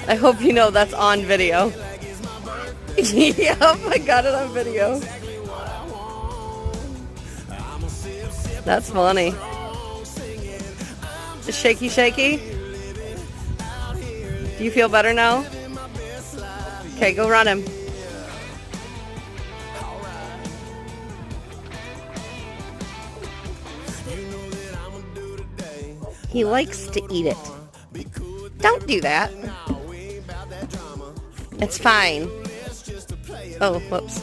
I hope you know that's on video. Yep, I got it on video. That's funny. Shaky, shaky. Do you feel better now? Okay, go run him. He likes to eat it. Don't do that. It's fine. Oh, whoops.